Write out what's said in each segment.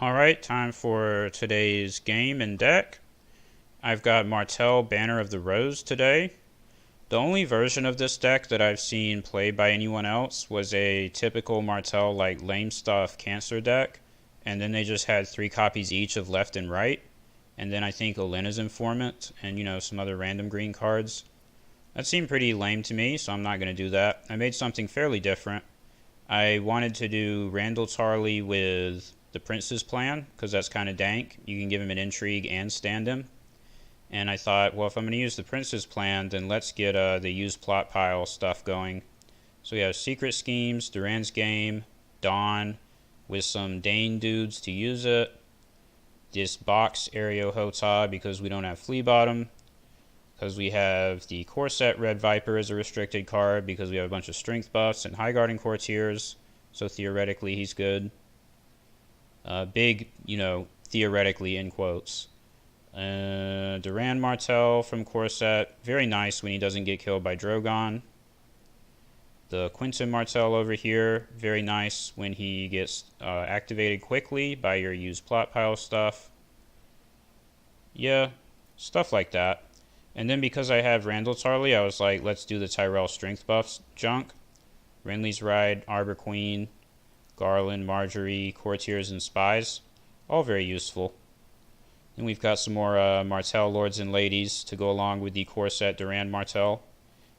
Alright, time for today's game and deck. I've got Martell Banner of the Rose today. The only version of this deck that I've seen played by anyone else was a typical Martell like lame stuff cancer deck, and then they just had 3 copies each of left and right, and then I think Olena's Informant and some other random green cards. That seemed pretty lame to me, so I'm not going to do that. I made something fairly different. I wanted to do Randall Tarley with the Prince's Plan, because that's kind of dank. You can give him an intrigue and stand him. And I thought, well, if I'm going to use the Prince's Plan, then let's get the used plot pile stuff going. So we have Secret Schemes, Duran's Game, Dawn, with some Dane dudes to use it. This box Aereo Hota because we don't have Flea Bottom. Because we have the Corset Red Viper as a restricted card because we have a bunch of strength buffs and High Guard and Courtiers. So theoretically he's good. Big, theoretically in quotes. Duran Martell from Corset. Very nice when he doesn't get killed by Drogon. The Quinton Martell over here. Very nice when he gets activated quickly by your used plot pile stuff. Yeah, stuff like that. And then because I have Randall Tarley, I was like, let's do the Tyrell strength buffs junk. Renly's Ride, Arbor Queen, Garland, Marjorie, Courtiers, and Spies. All very useful. And we've got some more Martell Lords and Ladies to go along with the Corset Duran Martell.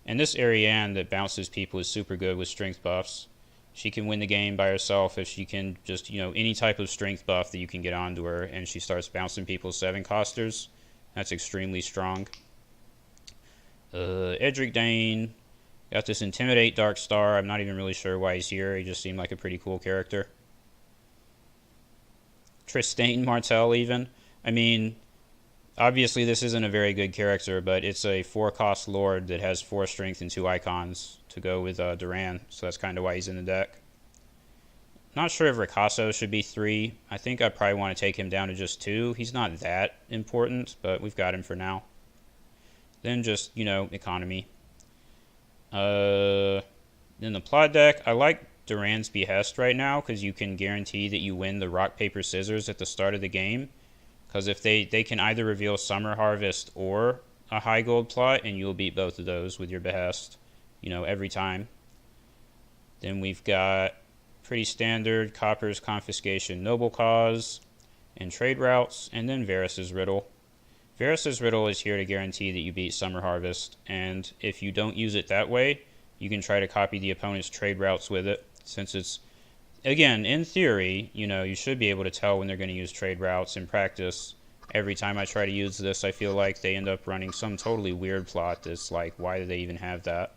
And this Ariane that bounces people is super good with strength buffs. She can win the game by herself if she can just, any type of strength buff that you can get onto her, and she starts bouncing people's 7-costers. That's extremely strong. Edric Dane. Got this Intimidate Dark Star. I'm not even really sure why he's here. He just seemed like a pretty cool character. Tristane Martell even. I mean, obviously this isn't a very good character, but it's a 4-cost Lord that has 4 strength and 2 icons to go with Duran. So that's kind of why he's in the deck. Not sure if Ricasso should be 3. I think I probably want to take him down to just 2. He's not that important, but we've got him for now. Then just, economy. In the plot deck, I like Duran's Behest right now because you can guarantee that you win the Rock, Paper, Scissors at the start of the game. Because if they can either reveal Summer Harvest or a high gold plot, and you'll beat both of those with your Behest, every time. Then we've got pretty standard Copper's Confiscation, Noble Cause, and Trade Routes, and then Varys' Riddle. Varys' Riddle is here to guarantee that you beat Summer Harvest, and if you don't use it that way, you can try to copy the opponent's trade routes with it, since it's, again, in theory, you should be able to tell when they're going to use trade routes in practice. Every time I try to use this, I feel like they end up running some totally weird plot that's like, why do they even have that?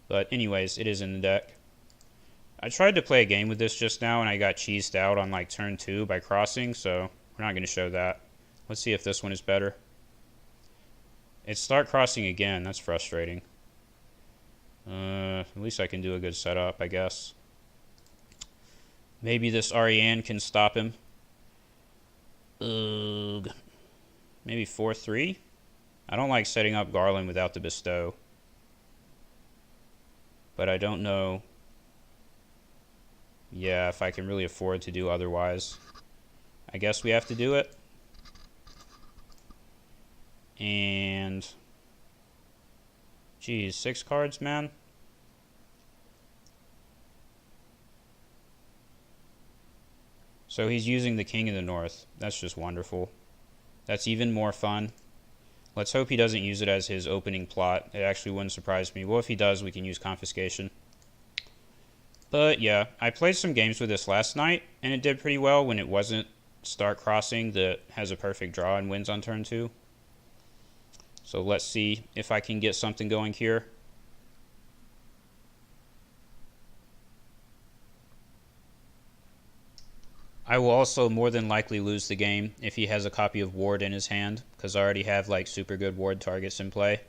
But anyways, it is in the deck. I tried to play a game with this just now, and I got cheesed out on like turn 2 by crossing, so we're not going to show that. Let's see if this one is better. It's start crossing again. That's frustrating. At least I can do a good setup, I guess. Maybe this Ariane can stop him. Ugh. Maybe 4-3? I don't like setting up Garland without the Bestow. But I don't know. Yeah, if I can really afford to do otherwise. I guess we have to do it. And geez, 6 cards, man. So he's using the King of the North. That's just wonderful. That's even more fun. Let's hope he doesn't use it as his opening plot. It actually wouldn't surprise me. Well, if he does, we can use Confiscation. But yeah, I played some games with this last night, and it did pretty well when it wasn't start crossing that has a perfect draw and wins on turn 2. So let's see if I can get something going here. I will also more than likely lose the game if he has a copy of Ward in his hand, because I already have like super good Ward targets in play.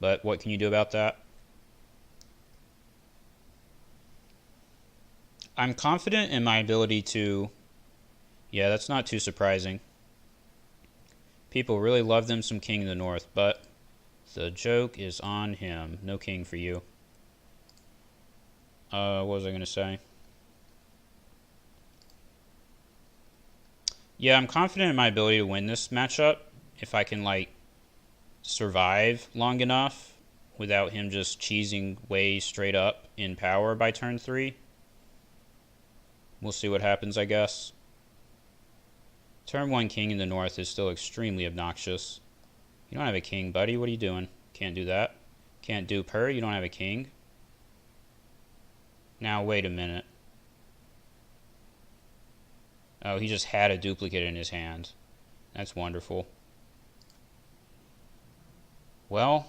But what can you do about that? I'm confident in my ability to... Yeah, that's not too surprising. People really love them some King of the North, but the joke is on him. No king for you. What was I going to say? Yeah, I'm confident in my ability to win this matchup if I can, like, survive long enough without him just cheesing way straight up in power by turn 3. We'll see what happens, I guess. Turn 1 king in the north is still extremely obnoxious. You don't have a king, buddy. What are you doing? Can't do that. Can't dupe her. You don't have a king. Now, wait a minute. Oh, he just had a duplicate in his hand. That's wonderful. Well,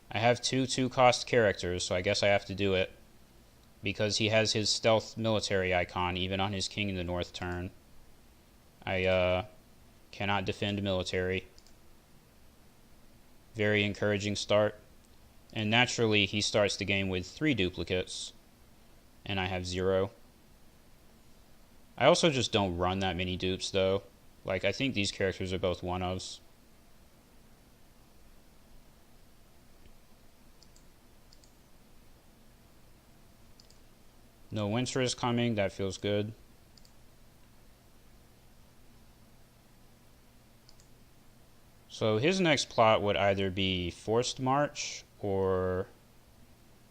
I have two 2-cost characters, so I guess I have to do it. Because he has his stealth military icon even on his king in the north turn. I cannot defend military. Very encouraging start. And naturally, he starts the game with 3 duplicates. And I have 0. I also just don't run that many dupes, though. Like, I think these characters are both one-ofs. No winter is coming. That feels good. So his next plot would either be forced march or...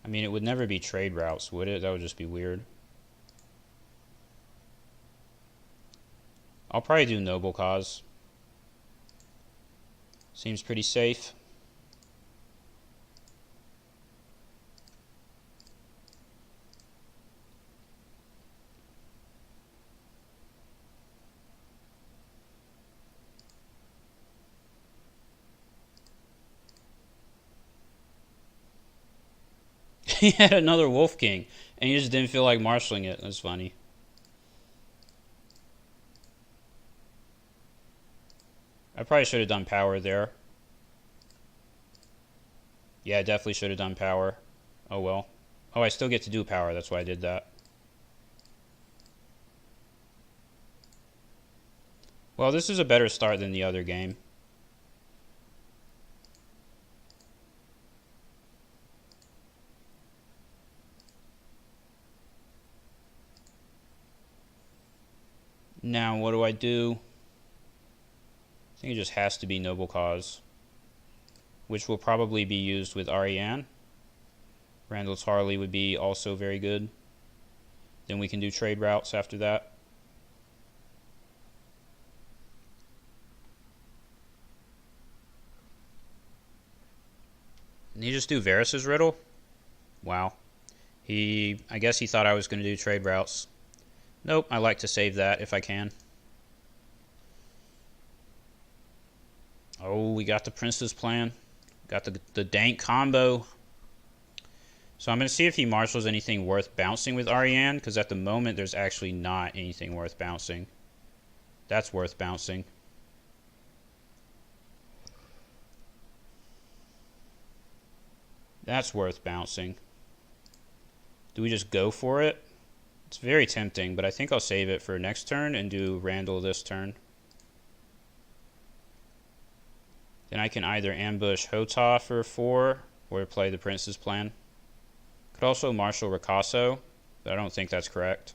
I mean, it would never be trade routes, would it? That would just be weird. I'll probably do noble cause. Seems pretty safe. He had another Wolf King, and he just didn't feel like marshaling it. That's funny. I probably should have done power there. Yeah, I definitely should have done power. Oh well. Oh, I still get to do power. That's why I did that. Well, this is a better start than the other game. Now, what do I do? I think it just has to be noble cause, which will probably be used with Ariane. Randall's Harley would be also very good. Then we can do trade routes after that. Did he just do Varys's riddle? Wow. I guess he thought I was going to do trade routes. Nope, I like to save that if I can. Oh, we got the Prince's plan. Got the dank combo. So I'm going to see if he marshals anything worth bouncing with Ariane, because at the moment there's actually not anything worth bouncing. That's worth bouncing. That's worth bouncing. Do we just go for it? It's very tempting, but I think I'll save it for next turn and do Randall this turn. Then I can either ambush Hotah for 4 or play the Prince's plan. Could also marshal Ricasso, but I don't think that's correct.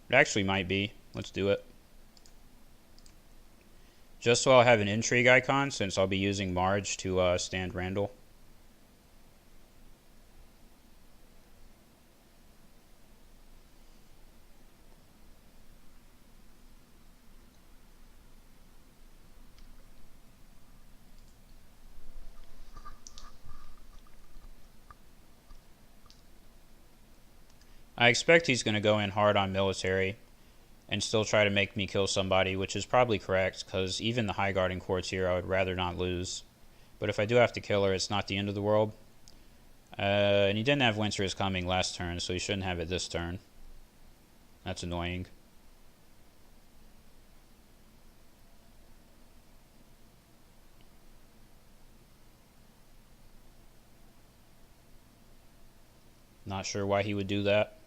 It actually might be. Let's do it. Just so I'll have an intrigue icon, since I'll be using Marge to stand Randall. I expect he's going to go in hard on military and still try to make me kill somebody, which is probably correct, because even the High Guard and Courtier I would rather not lose. But if I do have to kill her, it's not the end of the world. And he didn't have Winter is Coming last turn, so he shouldn't have it this turn. That's annoying. Not sure why he would do that.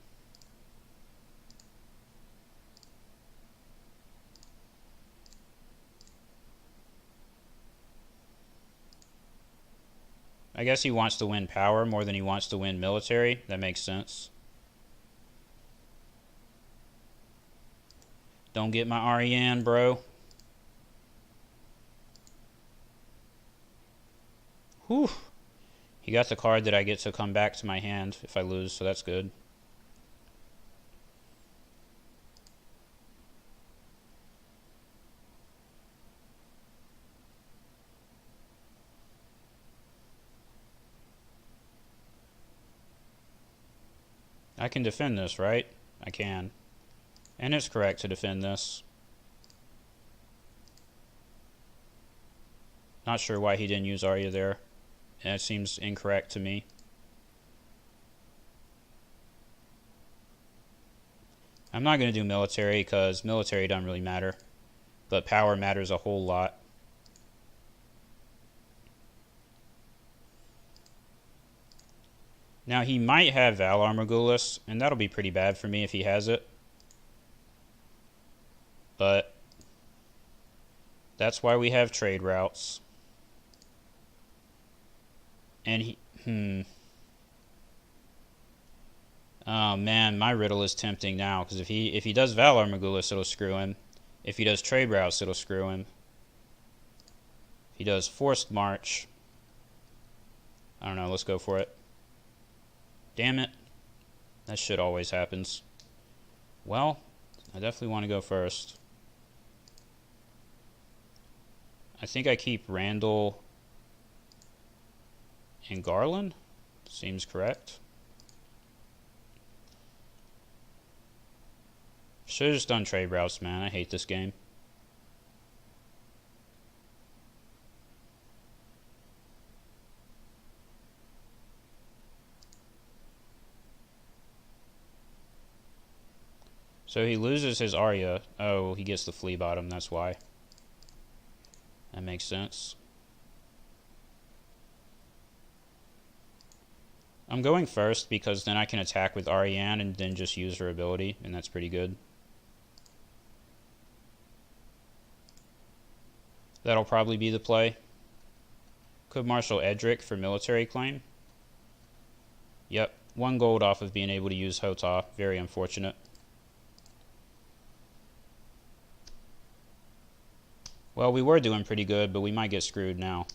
I guess he wants to win power more than he wants to win military. That makes sense. Don't get my Ariane, bro. Whew. He got the card that I get to come back to my hand if I lose, so that's good. I can defend this, right? I can. And it's correct to defend this. Not sure why he didn't use Arya there. And it seems incorrect to me. I'm not going to do military because military doesn't really matter. But power matters a whole lot. Now he might have Valar Morghulis, and that'll be pretty bad for me if he has it. But that's why we have trade routes. And he... Oh man, my riddle is tempting now, because if he does Valar Morghulis, it'll screw him. If he does trade routes, it'll screw him. If he does forced march, I don't know, let's go for it. Damn it. That shit always happens. Well, I definitely want to go first. I think I keep Randall and Garland. Seems correct. Should have just done trade routes, man. I hate this game. So he loses his Arya. Oh, he gets the flea bottom, that's why. That makes sense. I'm going first because then I can attack with Ariane and then just use her ability, and that's pretty good. That'll probably be the play. Could marshal Edric for military claim. Yep, 1 gold off of being able to use Hotah. Very unfortunate. Well, we were doing pretty good, but we might get screwed now.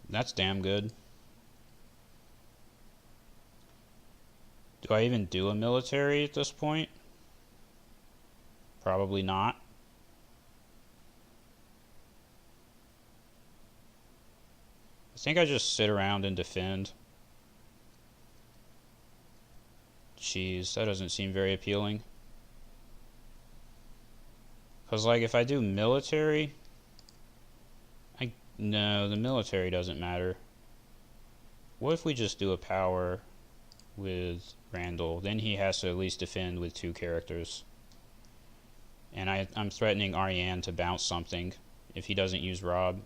That's damn good. Do I even do a military at this point? Probably not. I think I just sit around and defend. Jeez, that doesn't seem very appealing. Because, like, if I do military... No, the military doesn't matter. What if we just do a power with Randall? Then he has to at least defend with 2 characters. And I'm threatening Ariane to bounce something if he doesn't use Rob.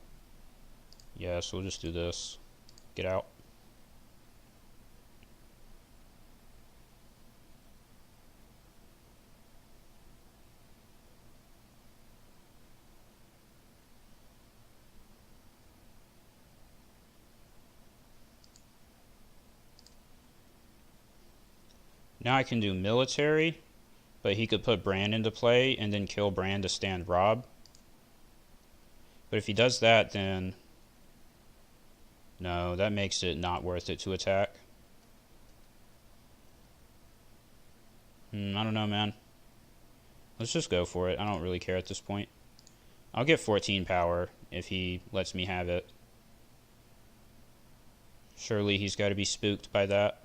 Yeah, so we'll just do this. Get out. Now I can do military, but he could put Bran into play and then kill Bran to stand Rob. But if he does that, then... No, that makes it not worth it to attack. I don't know, man. Let's just go for it. I don't really care at this point. I'll get 14 power if he lets me have it. Surely he's got to be spooked by that.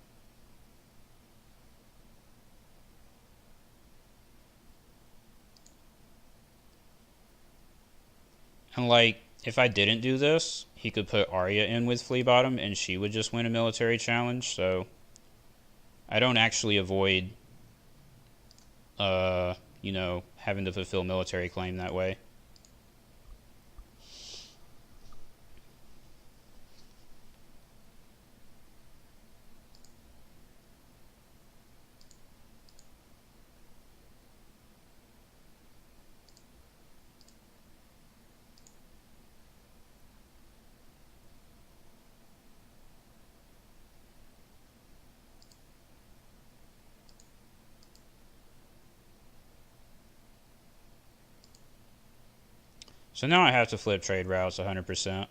And like, if I didn't do this, he could put Arya in with Flea Bottom and she would just win a military challenge, so I don't actually avoid having to fulfill military claim that way. So now I have to flip trade routes 100%.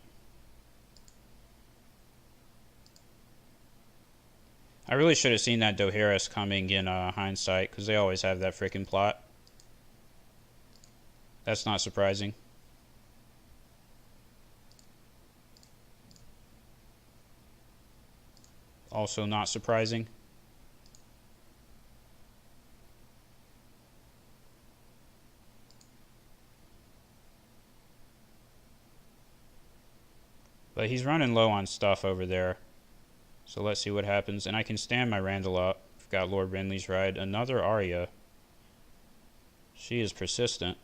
I really should have seen that Dohaeris coming in hindsight, because they always have that freaking plot. That's not surprising. Also not surprising. But he's running low on stuff over there. So let's see what happens. And I can stand my Randall up. I've got Lord Renly's Ride. Another Arya. She is persistent.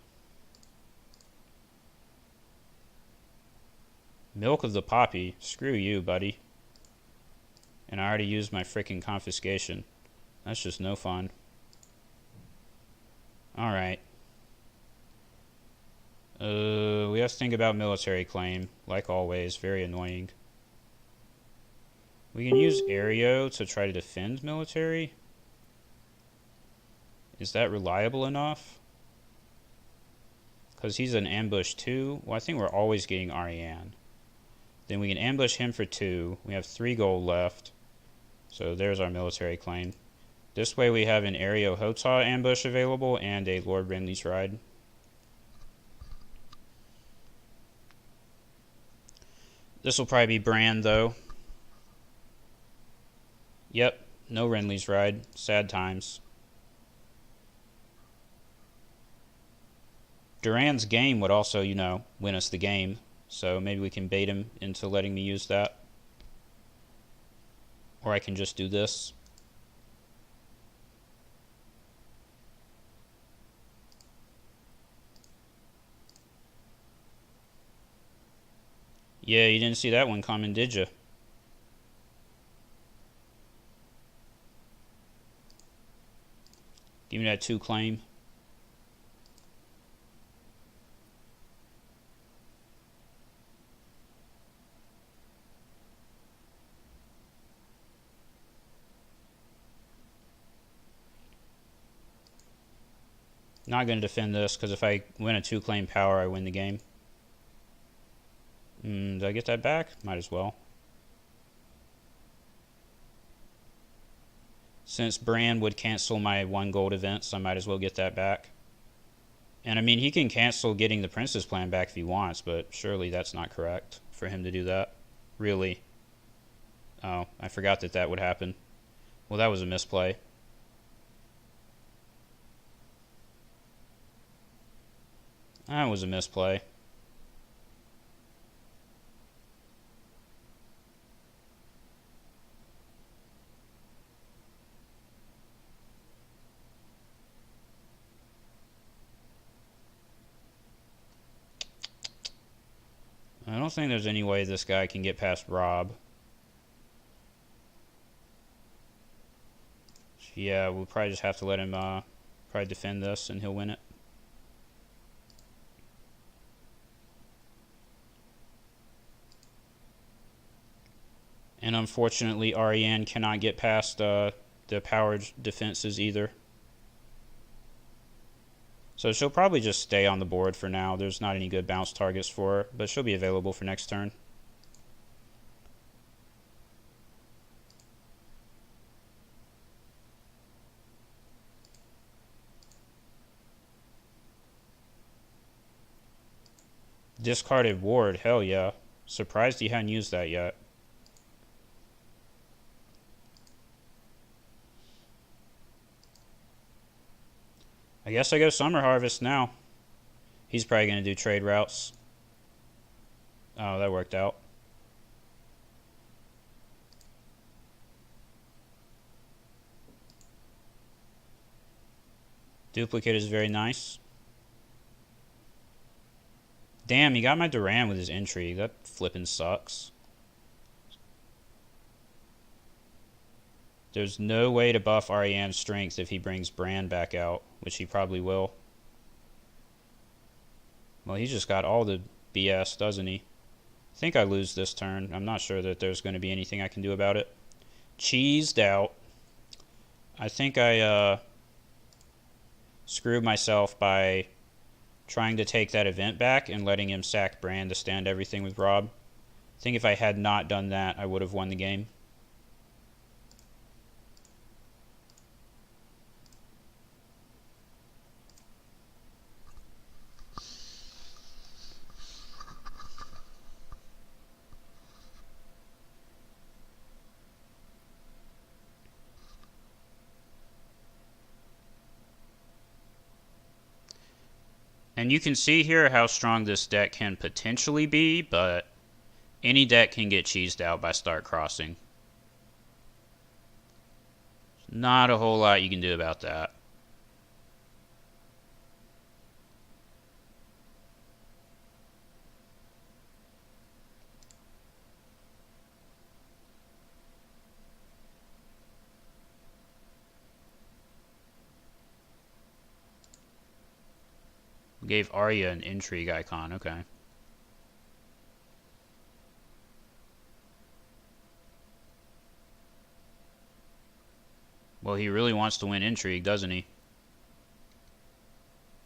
Milk of the Poppy. Screw you, buddy. And I already used my freaking confiscation. That's just no fun. Alright. We have to think about military claim. Like always. Very annoying. We can use Aereo to try to defend military. Is that reliable enough? Because he's an ambush 2. Well, I think we're always getting Ariane. Then we can ambush him for 2. We have 3 gold left. So there's our military claim. This way we have an Aereo Hota ambush available and a Lord Renly's Ride. This will probably be Bran, though. Yep, no Renly's Ride. Sad times. Duran's game would also, win us the game. So maybe we can bait him into letting me use that. Or I can just do this. Yeah, you didn't see that one coming, did you? Give me that 2 claim. Not going to defend this, because if I win a 2 claim power, I win the game. Did I get that back? Might as well. Since Bran would cancel my 1 gold events, I might as well get that back. And I mean, he can cancel getting the Princess Plan back if he wants, but surely that's not correct for him to do that. Really? Oh, I forgot that that would happen. Well, that was a misplay. That was a misplay. I don't think there's any way this guy can get past Rob. Yeah, we'll probably just have to let him probably defend this and he'll win it. And unfortunately, Ariane cannot get past the powered defenses either. So she'll probably just stay on the board for now. There's not any good bounce targets for her, but she'll be available for next turn. Discarded ward, hell yeah. Surprised he hadn't used that yet. I guess I go Summer Harvest now. He's probably going to do trade routes. Oh, that worked out. Duplicate is very nice. Damn, he got my Duran with his intrigue. That flippin' sucks. There's no way to buff Ariane's strength if he brings Bran back out, which he probably will. Well, he just got all the BS, doesn't he? I think I lose this turn. I'm not sure that there's going to be anything I can do about it. Cheesed out. I think I screwed myself by trying to take that event back and letting him sack Bran to stand everything with Robb. I think if I had not done that, I would have won the game. And you can see here how strong this deck can potentially be, but any deck can get cheesed out by start crossing. Not a whole lot you can do about that. Gave Arya an intrigue icon, okay. Well, he really wants to win intrigue, doesn't he?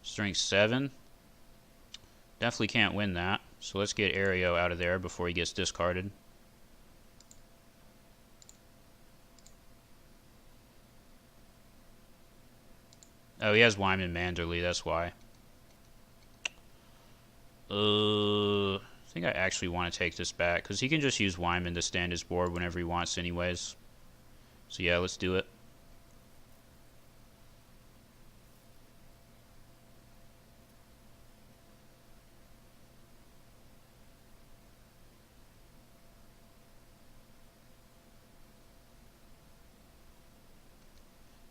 Strength 7. Definitely can't win that. So let's get Aereo out of there before he gets discarded. Oh, he has Wyman Manderley, that's why. I think I actually want to take this back, because he can just use Wyman to stand his board whenever he wants anyways. So yeah, let's do it.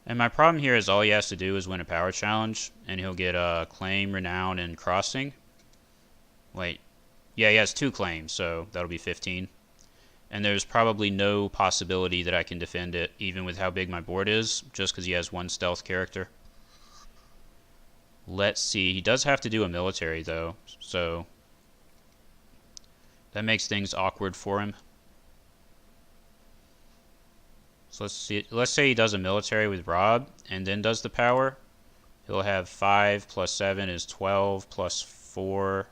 And my problem here is all he has to do is win a power challenge, and he'll get Claim, Renown, and Crossing. Wait. Yeah, he has 2 claims, so that'll be 15. And there's probably no possibility that I can defend it, even with how big my board is, just because he has 1 stealth character. Let's see. He does have to do a military, though, so that makes things awkward for him. So let's see. Let's say he does a military with Robb and then does the power. He'll have 5 plus 7 is 12 plus 4,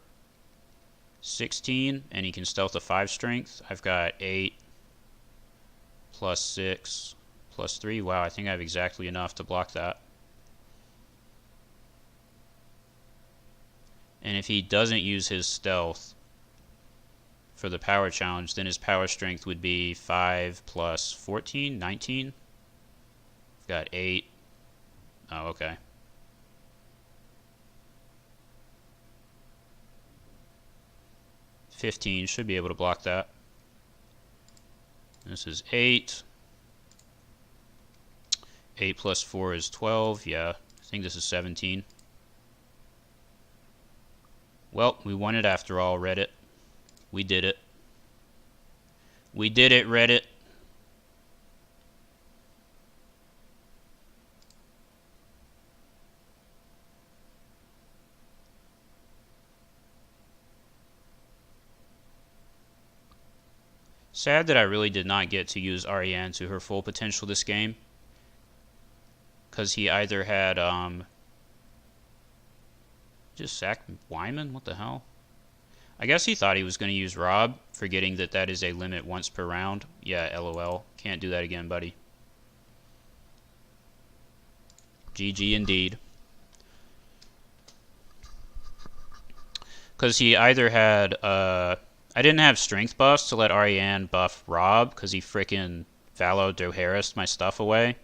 16, and he can stealth a 5 strength. I've got 8 plus 6 plus 3. Wow, I think I have exactly enough to block that. And if he doesn't use his stealth for the power challenge, then his power strength would be 5 plus 14, 19. I've got 8. Oh, okay. $15 should be able to block that. This is 8. 8 plus 4 is 12. Yeah, I think this is 17. Well, we won it after all, Reddit. We did it. We did it, Reddit. Sad that I really did not get to use Ariane to her full potential this game. Because he either had, just sacked Wyman? What the hell? I guess he thought he was going to use Robb, forgetting that that is a limit once per round. Yeah, LOL. Can't do that again, buddy. GG indeed. Because he either had, I didn't have strength buffs to let Ariane buff Robb, because he frickin' Valo Doharis my stuff away.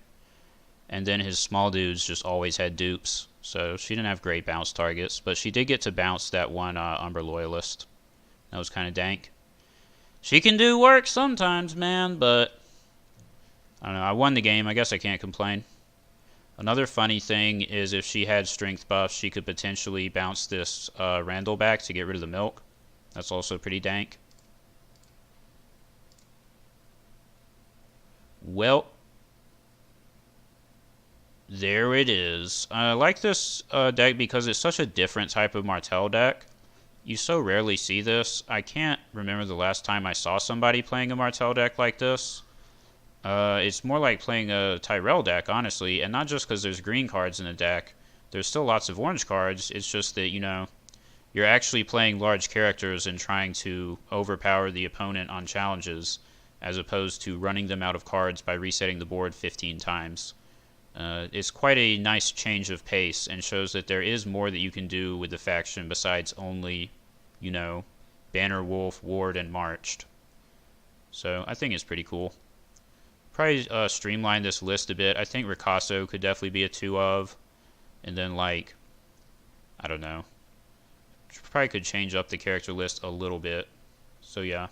And then his small dudes just always had dupes. So she didn't have great bounce targets, but she did get to bounce that one Umber Loyalist. That was kind of dank. She can do work sometimes, man, but I don't know. I won the game. I guess I can't complain. Another funny thing is if she had strength buffs, she could potentially bounce this Randall back to get rid of the milk. That's also pretty dank. Well, there it is. I like this deck because it's such a different type of Martell deck. You so rarely see this. I can't remember the last time I saw somebody playing a Martell deck like this. It's more like playing a Tyrell deck, honestly, and not just because there's green cards in the deck. There's still lots of orange cards. It's just that, you know, you're actually playing large characters and trying to overpower the opponent on challenges, as opposed to running them out of cards by resetting the board 15 times. It's quite a nice change of pace and shows that there is more that you can do with the faction besides only, you know, Banner, Wolf, Ward, and Marched. So I think it's pretty cool. Probably streamline this list a bit. I think Ricasso could definitely be a 2 of. And then, like, I don't know. Probably could change up the character list a little bit. So yeah.